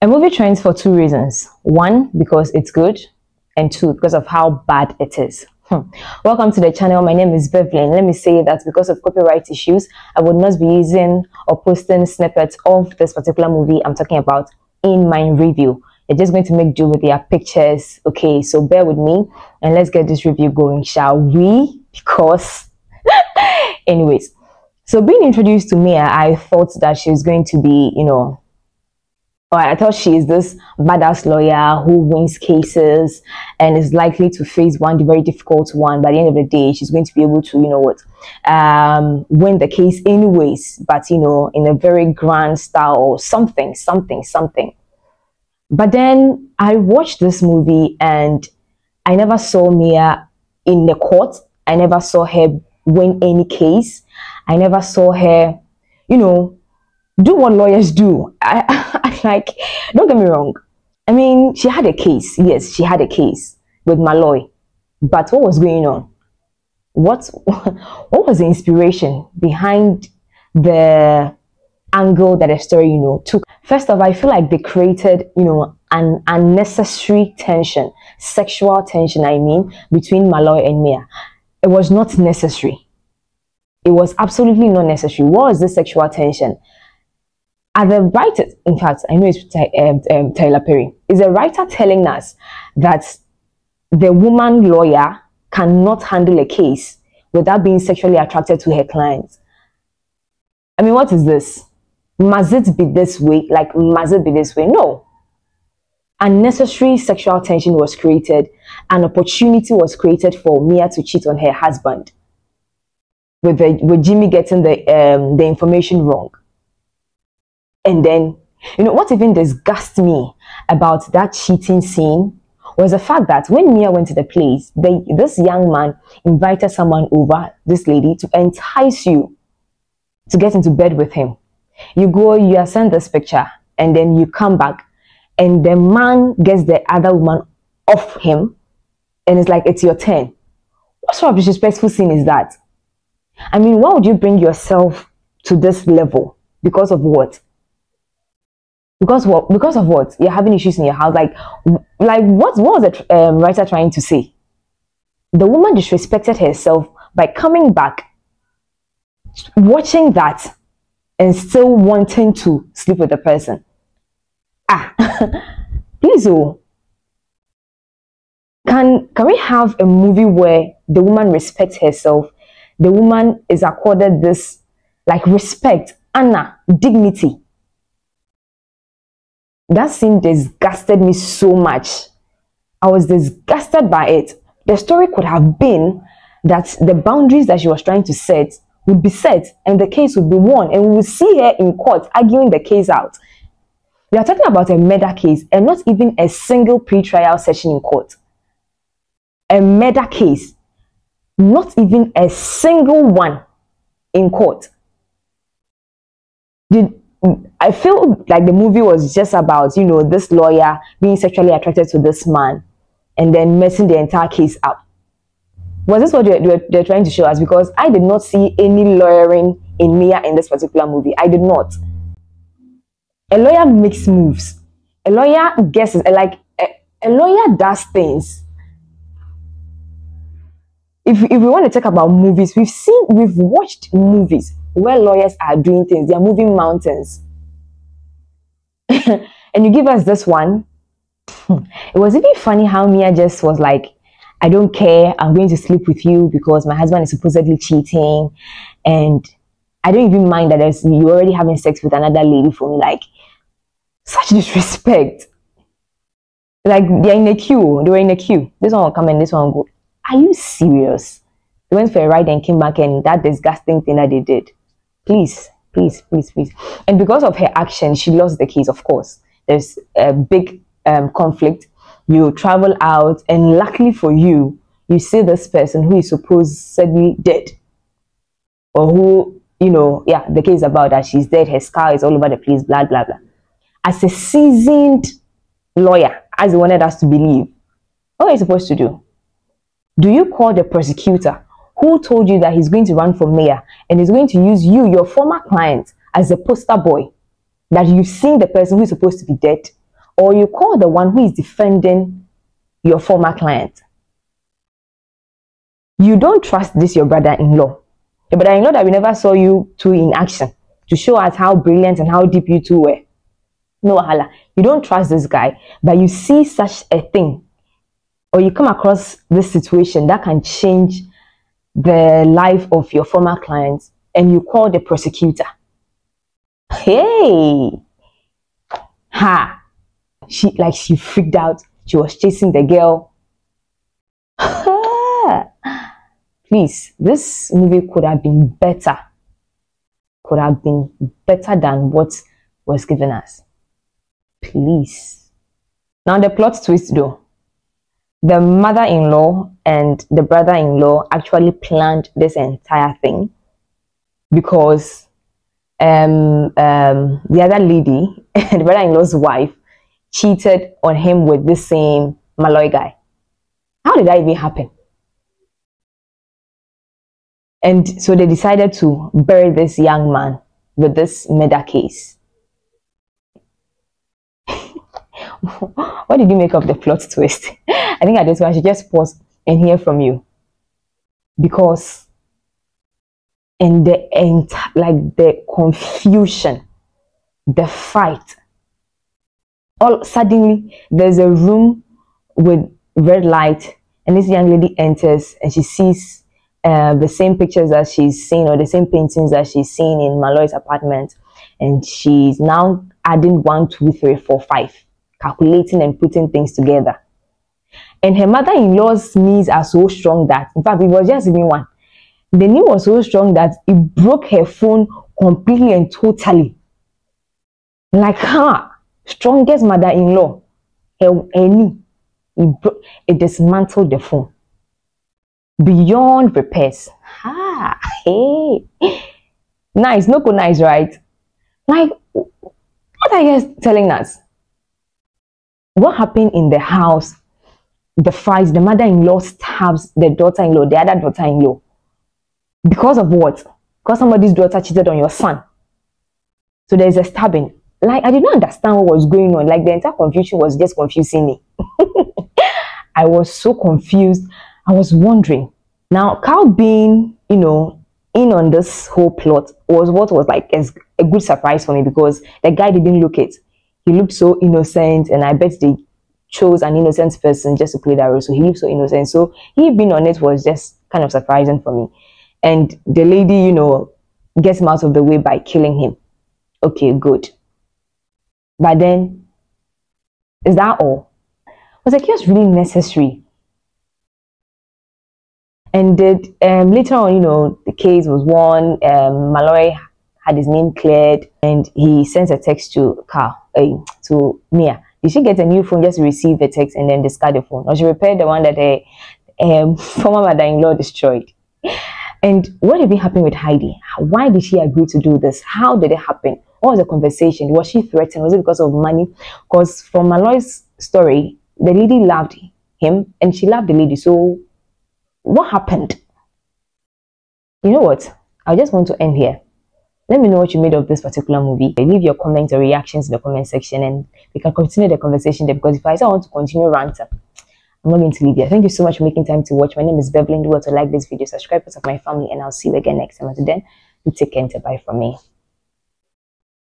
A movie trends for two reasons. One, because it's good, and two, because of how bad it is. Welcome to the channel. My name is Beverly. Let me say that because of copyright issues, I would not be using or posting snippets of this particular movie I'm talking about in my review. They're just going to make do with their pictures. Okay, so bear with me and let's get this review going, shall we? Because anyways, so being introduced to Mia, I thought that she was going to be, I thought she is this badass lawyer who wins cases and is likely to face one very difficult one. By the end of the day, she's going to be able to, win the case anyways, but, in a very grand style or something. But then I watched this movie and I never saw Mia in the court. I never saw her win any case. I never saw her, do what lawyers do. I like, don't get me wrong. I mean, she had a case. Yes, she had a case with Malloy. But what was going on? What was the inspiration behind the angle that the story, took? First off, I feel like they created, an unnecessary tension, sexual tension, I mean, between Malloy and Mia. It was not necessary. It was absolutely not necessary. What was this sexual tension? Are the writers, in fact, I know it's Tyler Perry, is a writer telling us that the woman lawyer cannot handle a case without being sexually attracted to her clients. I mean, what is this? Must it be this way? Like, must it be this way? No. Unnecessary sexual tension was created. An opportunity was created for Mia to cheat on her husband with Jimmy getting the information wrong. And then, what even disgusts me about that cheating scene was the fact that when Mia went to the place, this young man invited someone over, this lady, to entice you to get into bed with him. You go, you are sent this picture, and then you come back, and the man gets the other woman off him, and it's like, it's your turn. What sort of disrespectful scene is that? I mean, why would you bring yourself to this level? Because of what? Because of what? You're having issues in your house. Like what was the writer trying to say? The woman disrespected herself by coming back, watching that, and still wanting to sleep with the person. Please, can we have a movie where the woman respects herself? The woman is accorded this respect, honor, dignity. That scene disgusted me so much. I was disgusted by it. The story could have been that the boundaries that she was trying to set would be set and the case would be won, and we would see her in court arguing the case out. We are talking about a murder case and not even a single pre-trial session in court. A murder case, not even a single one in court. I feel like the movie was just about, this lawyer being sexually attracted to this man and then messing the entire case up. Was this what they're trying to show us? Because I did not see any lawyering in Mia in this particular movie. I did not. A lawyer makes moves. A lawyer guesses, a lawyer does things. If we want to talk about movies, we've watched movies where lawyers are doing things. They are moving mountains. And you give us this one. It was even funny how Mia just was like, I don't care, I'm going to sleep with you because my husband is supposedly cheating, and I don't even mind that you already having sex with another lady for me. Like, such disrespect. Like, they're in a queue. They were in a queue. This one will come and this one will go. Are you serious? They went for a ride and came back, and that disgusting thing that they did. Please. And because of her action, she lost the case, of course. There's a big conflict. You travel out, and luckily for you, you see this person who is supposedly dead. Or who, the case about that she's dead, her scar is all over the place, blah, blah, blah. As a seasoned lawyer, as they wanted us to believe, what are you supposed to do? Do you call the prosecutor who told you that he's going to run for mayor and he's going to use you, your former client, as a poster boy, that you've seen the person who's supposed to be dead? or you call the one who is defending your former client. You don't trust this your brother-in-law. Your brother-in-law that we never saw you two in action to show us how brilliant and how deep you two were. No wahala. You don't trust this guy, but you see such a thing, or you come across this situation that can change the life of your former clients, and you call the prosecutor. Hey, ha! She freaked out. She was chasing the girl. Please, this movie could have been better. Could have been better than what was given us. Please. Now the plot twist though. The mother-in-law and the brother-in-law actually planned this entire thing because the other lady, the brother-in-law's wife, cheated on him with the same Malloy guy. How did that even happen? And so they decided to bury this young man with this murder case. What did you make of the plot twist? I think at this one I should just pause and hear from you. Because in the end, like the confusion, the fight, all suddenly there's a room with red light, and this young lady enters and she sees the same pictures that she's seen, or the same paintings that she's seen in Malloy's apartment, and she's now adding 1, 2, 3, 4, 5, calculating and putting things together. And her mother-in-law's knees are so strong that, in fact, it was just even one. The knee was so strong that it broke her phone completely and totally. Like her strongest mother-in-law, her knee, it dismantled the phone beyond repairs. Hey, nice, no nice, right? Like, what are you guys telling us? What happened in the house? The fight, the mother-in-law stabs the daughter-in-law, the other daughter-in-law. Because of what? Because somebody's daughter cheated on your son. So there's a stabbing. Like, I did not understand what was going on. Like, the entire confusion was just confusing me. I was so confused. I was wondering. Now, Carl being, you know, in on this whole plot was what was like a good surprise for me, because the guy didn't look it. He looked so innocent, and I bet they chose an innocent person just to play that role. So he looked so innocent. So he being on it was just kind of surprising for me. And the lady, you know, gets him out of the way by killing him. Okay, good. But then, is that all? I was like, it was really necessary. And later on, you know, the case was won. Malloy had his name cleared, and he sent a text to to Mia. Did she get a new phone just to receive the text and then discard the phone, or she repaired the one that her former mother-in-law destroyed? And what had been happening with Heidi? Why did she agree to do this? How did it happen? What was the conversation? Was she threatened? Was it because of money? Because from Malloy's story, the lady loved him and she loved the lady. So what happened? You know what? I just want to end here. Let me know what you made of this particular movie. Leave your comments or reactions in the comment section, and we can continue the conversation there, because if I say I want to continue ranting, I'm not going to leave here. Thank you so much for making time to watch. My name is Beverly. Do well to like this video, subscribe to my family, and I'll see you again next time. Until then, you take care and bye from me.